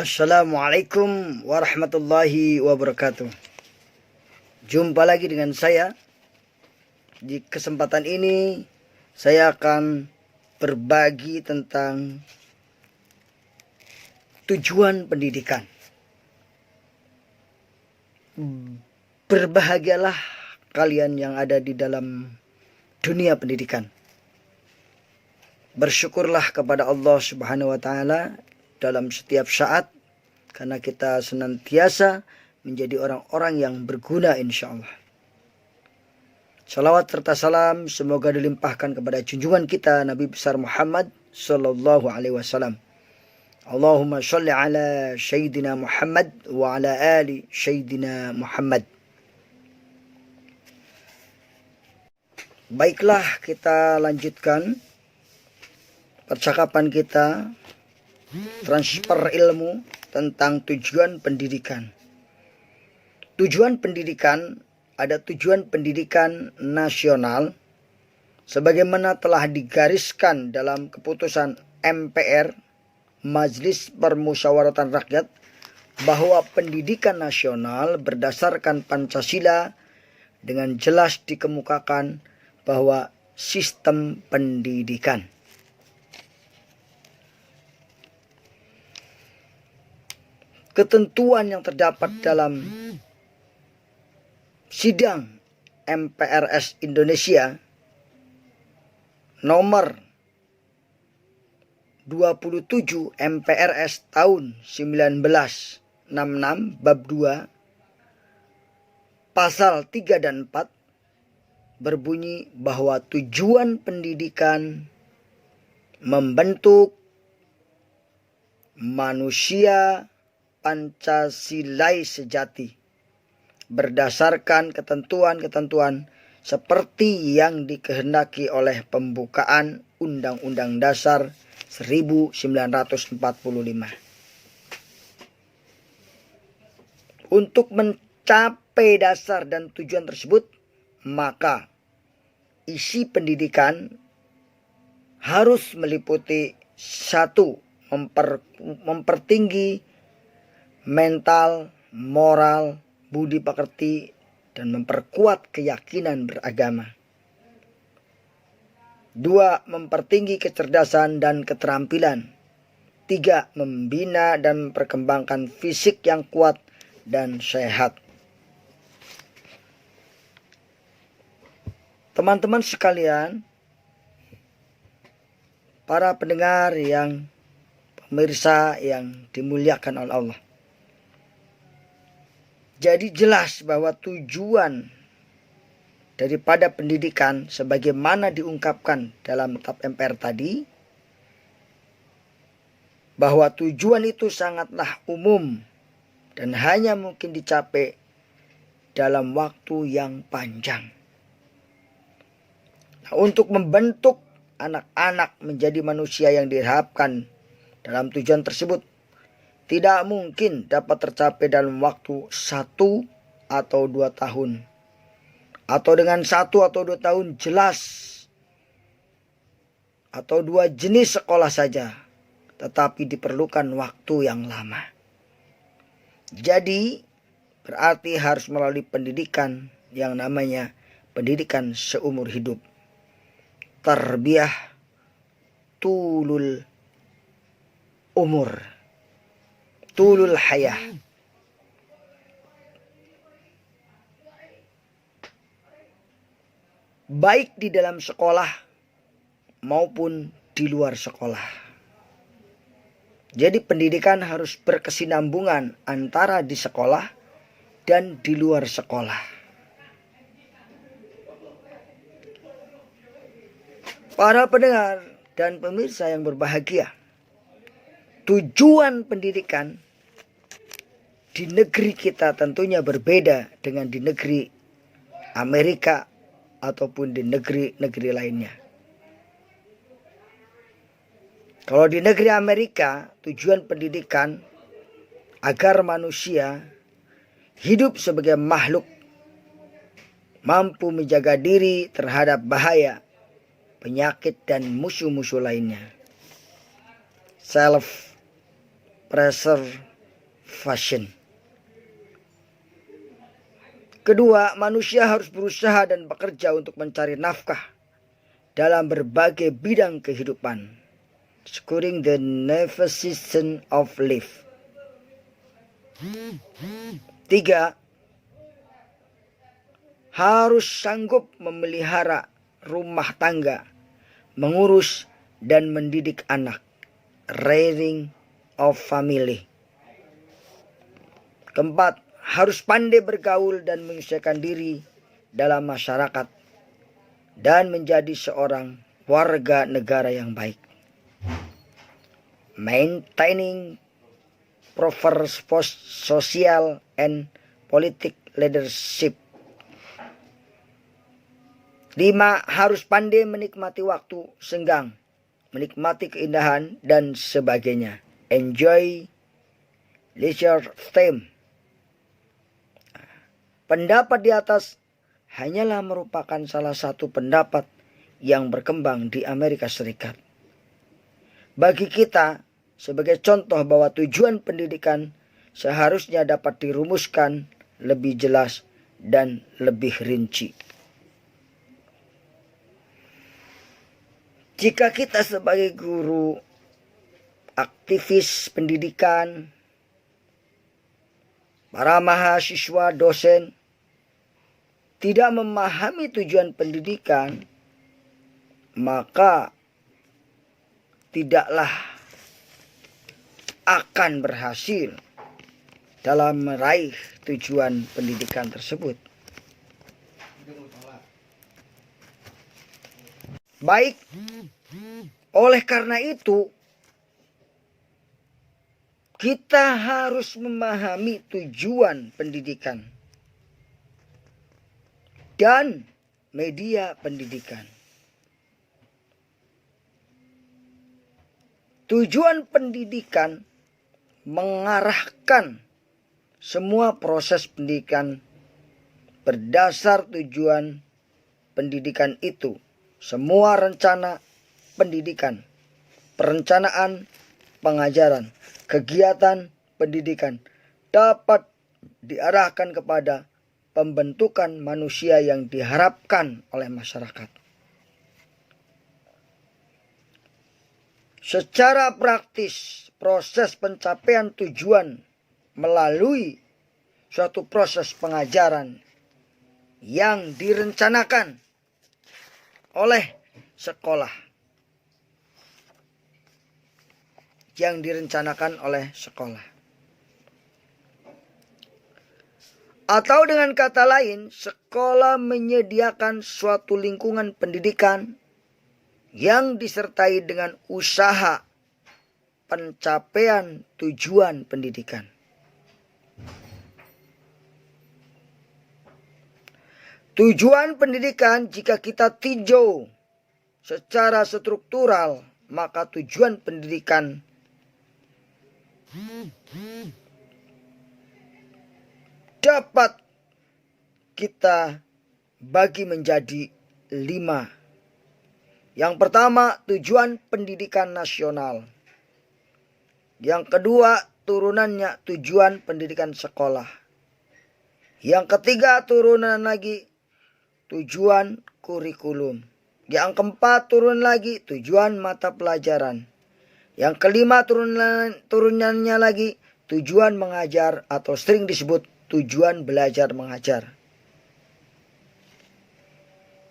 Assalamualaikum warahmatullahi wabarakatuh. Jumpa lagi dengan saya. Di kesempatan ini saya akan berbagi tentang tujuan pendidikan. Berbahagialah kalian yang ada di dalam dunia pendidikan. Bersyukurlah kepada Allah Subhanahu wa taala dalam setiap saat, karena kita senantiasa menjadi orang-orang yang berguna insyaallah. Salawat serta salam semoga dilimpahkan kepada junjungan kita Nabi besar Muhammad sallallahu alaihi wasallam. Allahumma sholli ala Sayyidina Muhammad wa ala ali Sayyidina Muhammad. Baiklah, kita lanjutkan percakapan kita, transfer ilmu tentang tujuan pendidikan. Tujuan pendidikan, ada tujuan pendidikan nasional sebagaimana telah digariskan dalam keputusan MPR, Majelis Permusyawaratan Rakyat, bahwa pendidikan nasional berdasarkan Pancasila dengan jelas dikemukakan bahwa sistem pendidikan ketentuan yang terdapat dalam sidang MPRS Indonesia nomor 27 MPRS tahun 1966 bab 2 pasal 3 dan 4 berbunyi bahwa tujuan pendidikan membentuk manusia Pancasilais sejati berdasarkan ketentuan-ketentuan seperti yang dikehendaki oleh pembukaan Undang-Undang Dasar 1945. Untuk mencapai dasar dan tujuan tersebut, maka isi pendidikan harus meliputi: 1. Mempertinggi mental, moral, budi pekerti, dan memperkuat keyakinan beragama. 2. Mempertinggi kecerdasan dan keterampilan. 3. Membina dan memperkembangkan fisik yang kuat dan sehat. Teman-teman sekalian, para pendengar yang pemirsa yang dimuliakan oleh Allah. Jadi jelas bahwa tujuan daripada pendidikan sebagaimana diungkapkan dalam TAP MPR tadi, bahwa tujuan itu sangatlah umum dan hanya mungkin dicapai dalam waktu yang panjang. Nah, untuk membentuk anak-anak menjadi manusia yang diharapkan dalam tujuan tersebut tidak mungkin dapat tercapai dalam waktu 1 atau 2 tahun. Atau dengan 1 atau 2 tahun jelas. Atau 2 jenis sekolah saja. Tetapi diperlukan waktu yang lama. Jadi berarti harus melalui pendidikan yang namanya pendidikan seumur hidup. Tarbiyah tulul umur. Tulul hayah. Baik di dalam sekolah maupun di luar sekolah. Jadi pendidikan harus berkesinambungan antara di sekolah dan di luar sekolah. Para pendengar dan pemirsa yang berbahagia, tujuan pendidikan di negeri kita tentunya berbeda dengan di negeri Amerika ataupun di negeri-negeri lainnya. Kalau di negeri Amerika, tujuan pendidikan agar manusia hidup sebagai makhluk mampu menjaga diri terhadap bahaya, penyakit, dan musuh-musuh lainnya. Self fashion. Kedua, manusia harus berusaha dan bekerja untuk mencari nafkah dalam berbagai bidang kehidupan, securing the necessity of life. Tiga, harus sanggup memelihara rumah tangga, mengurus dan mendidik anak, rearing of family. Keempat, harus pandai bergaul dan menyesuaikan diri dalam masyarakat dan menjadi seorang warga negara yang baik. Maintaining proper social and political leadership. 5. Harus pandai menikmati waktu senggang, menikmati keindahan dan sebagainya. Enjoy leisure time. Pendapat di atas hanyalah merupakan salah satu pendapat yang berkembang di Amerika Serikat. Bagi kita, sebagai contoh bahwa tujuan pendidikan seharusnya dapat dirumuskan lebih jelas dan lebih rinci. Jika kita sebagai guru, aktivis pendidikan, para mahasiswa, dosen, tidak memahami tujuan pendidikan, maka tidaklah akan berhasil dalam meraih tujuan pendidikan tersebut. Baik, oleh karena itu, kita harus memahami tujuan pendidikan dan media pendidikan. Tujuan pendidikan mengarahkan semua proses pendidikan berdasar tujuan pendidikan itu. Semua rencana pendidikan, perencanaan pengajaran, kegiatan pendidikan dapat diarahkan kepada pembentukan manusia yang diharapkan oleh masyarakat. Secara praktis, proses pencapaian tujuan melalui suatu proses pengajaran yang direncanakan oleh sekolah. Atau dengan kata lain, sekolah menyediakan suatu lingkungan pendidikan yang disertai dengan usaha pencapaian tujuan pendidikan. Tujuan pendidikan jika kita tinjau secara struktural, maka tujuan pendidikan dapat kita bagi menjadi 5. Yang pertama, tujuan pendidikan nasional. Yang kedua, turunannya tujuan pendidikan sekolah. Yang ketiga, turunan lagi tujuan kurikulum. Yang keempat, turun lagi tujuan mata pelajaran. Yang kelima, turunannya lagi tujuan mengajar atau sering disebut tujuan belajar mengajar.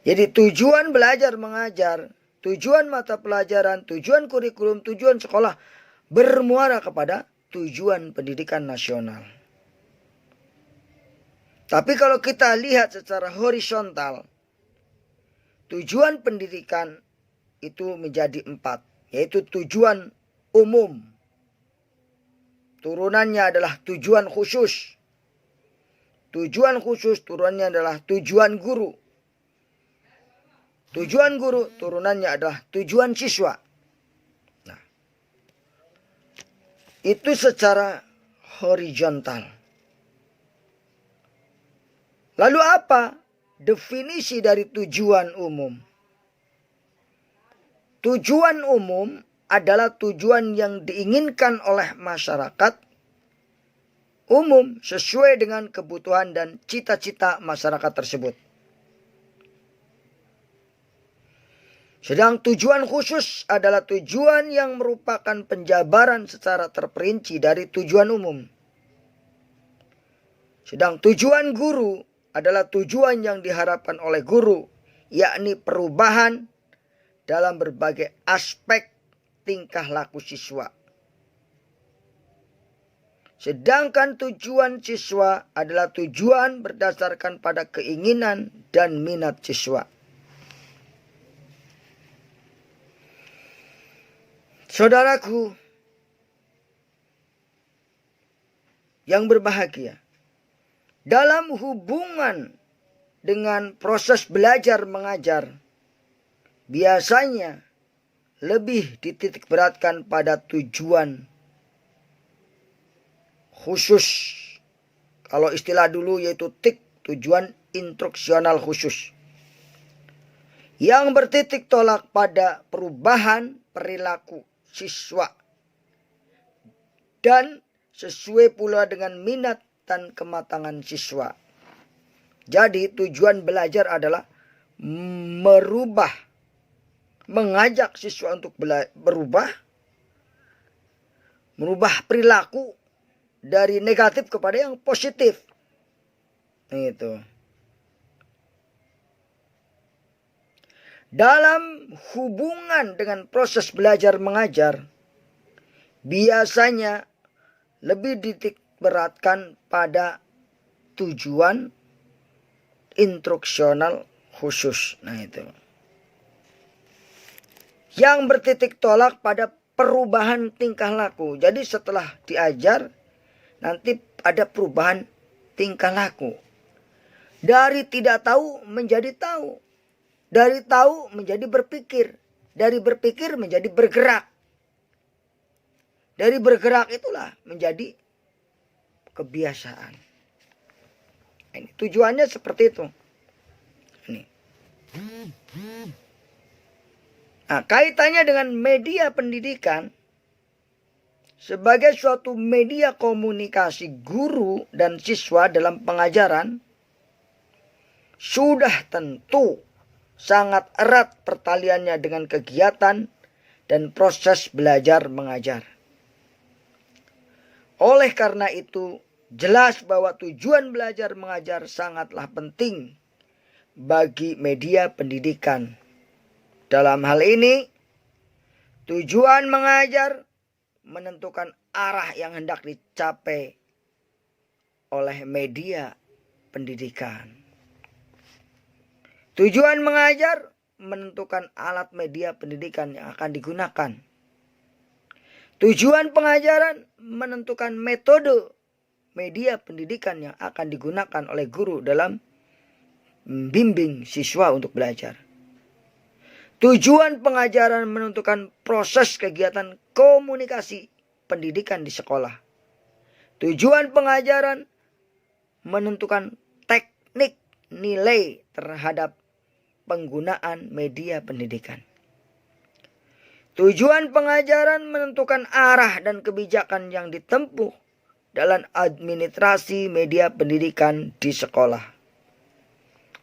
Jadi tujuan belajar mengajar, tujuan mata pelajaran, tujuan kurikulum, tujuan sekolah bermuara kepada tujuan pendidikan nasional. Tapi kalau kita lihat secara horizontal, tujuan pendidikan itu menjadi 4, yaitu tujuan umum. Turunannya adalah tujuan khusus. Tujuan khusus turunannya adalah tujuan guru. Tujuan guru turunannya adalah tujuan siswa. Nah, itu secara horizontal. Lalu apa definisi dari tujuan umum? Tujuan umum adalah tujuan yang diinginkan oleh masyarakat umum sesuai dengan kebutuhan dan cita-cita masyarakat tersebut. Sedang tujuan khusus adalah tujuan yang merupakan penjabaran secara terperinci dari tujuan umum. Sedang tujuan guru adalah tujuan yang diharapkan oleh guru, yakni perubahan dalam berbagai aspek tingkah laku siswa. Sedangkan tujuan siswa adalah tujuan berdasarkan pada keinginan dan minat siswa. Saudaraku yang berbahagia, dalam hubungan dengan proses belajar mengajar, biasanya lebih dititik beratkan pada tujuan khusus. Kalau istilah dulu yaitu TIK, tujuan instruksional khusus, yang bertitik tolak pada perubahan perilaku siswa dan sesuai pula dengan minat dan kematangan siswa. Jadi tujuan belajar adalah mengajak siswa untuk berubah, merubah perilaku dari negatif kepada yang positif. Itu. Dalam hubungan dengan proses belajar mengajar, biasanya lebih dititik beratkan pada tujuan instruksional khusus. Nah itu. Yang bertitik tolak pada perubahan tingkah laku. Jadi setelah diajar, nanti ada perubahan tingkah laku. Dari tidak tahu menjadi tahu. Dari tahu menjadi berpikir. Dari berpikir menjadi bergerak. Dari bergerak itulah menjadi kebiasaan. Ini tujuannya seperti itu. Ini. Nah, kaitannya dengan media pendidikan. Sebagai suatu media komunikasi guru dan siswa dalam pengajaran, sudah tentu sangat erat pertaliannya dengan kegiatan dan proses belajar mengajar. Oleh karena itu, jelas bahwa tujuan belajar mengajar sangatlah penting bagi media pendidikan. Dalam hal ini, tujuan mengajar menentukan arah yang hendak dicapai oleh media pendidikan. Tujuan mengajar menentukan alat media pendidikan yang akan digunakan. Tujuan pengajaran menentukan metode media pendidikan yang akan digunakan oleh guru dalam membimbing siswa untuk belajar. Tujuan pengajaran menentukan proses kegiatan komunikasi pendidikan di sekolah. Tujuan pengajaran menentukan teknik nilai terhadap penggunaan media pendidikan. Tujuan pengajaran menentukan arah dan kebijakan yang ditempuh dalam administrasi media pendidikan di sekolah.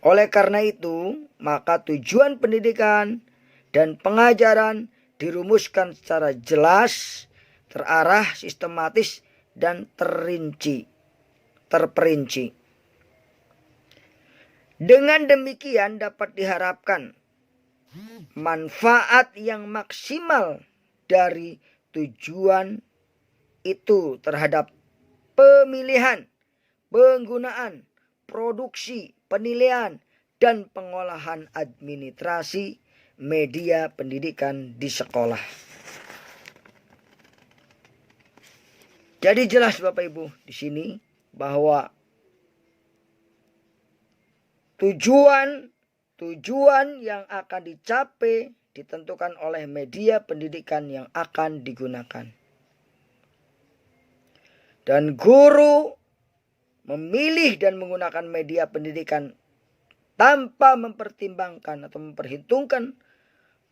Oleh karena itu, maka tujuan pendidikan dan pengajaran dirumuskan secara jelas, terarah, sistematis, dan terperinci. Dengan demikian dapat diharapkan manfaat yang maksimal dari tujuan itu terhadap pemilihan, penggunaan, produksi, penilaian, dan pengolahan administrasi media pendidikan di sekolah. Jadi jelas Bapak Ibu di sini bahwa tujuan yang akan dicapai ditentukan oleh media pendidikan yang akan digunakan. Dan guru memilih dan menggunakan media pendidikan tanpa mempertimbangkan atau memperhitungkan,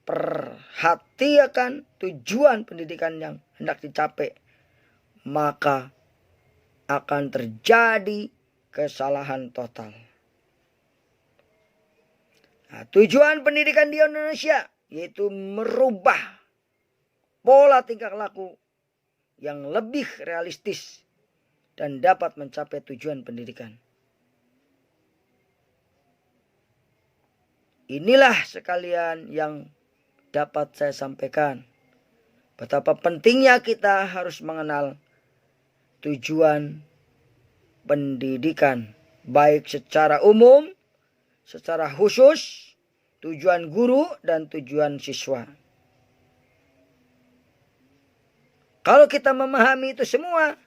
perhatikan tujuan pendidikan yang hendak dicapai, maka akan terjadi kesalahan total. Nah, tujuan pendidikan di Indonesia yaitu merubah pola tingkah laku yang lebih realistis dan dapat mencapai tujuan pendidikan. Inilah sekalian yang dapat saya sampaikan. Betapa pentingnya kita harus mengenal tujuan pendidikan, baik secara umum, secara khusus, tujuan guru dan tujuan siswa. Kalau kita memahami itu semua,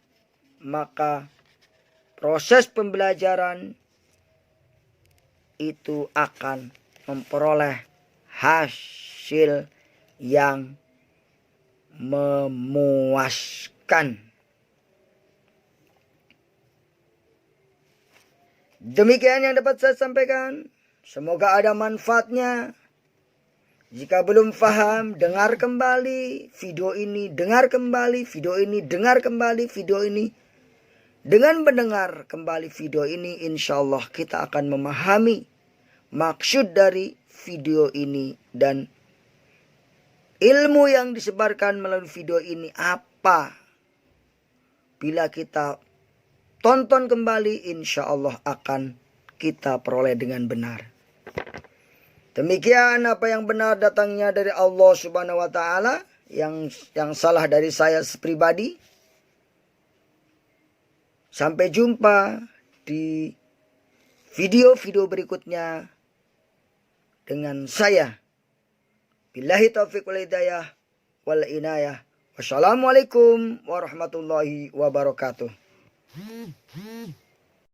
maka proses pembelajaran itu akan memperoleh hasil yang memuaskan. Demikian yang dapat saya sampaikan. Semoga ada manfaatnya. Jika belum paham, dengar kembali video ini, dengar kembali video ini, dengar kembali video ini. Dengan mendengar kembali video ini, insya Allah kita akan memahami maksud dari video ini dan ilmu yang disebarkan melalui video ini apa. Bila kita tonton kembali, insya Allah akan kita peroleh dengan benar. Demikian apa yang benar datangnya dari Allah Subhanahu wa taala, yang salah dari saya pribadi. Sampai jumpa di video-video berikutnya dengan saya. Billahi taufiq wal hidayah wal inayah. Wassalamualaikum warahmatullahi wabarakatuh.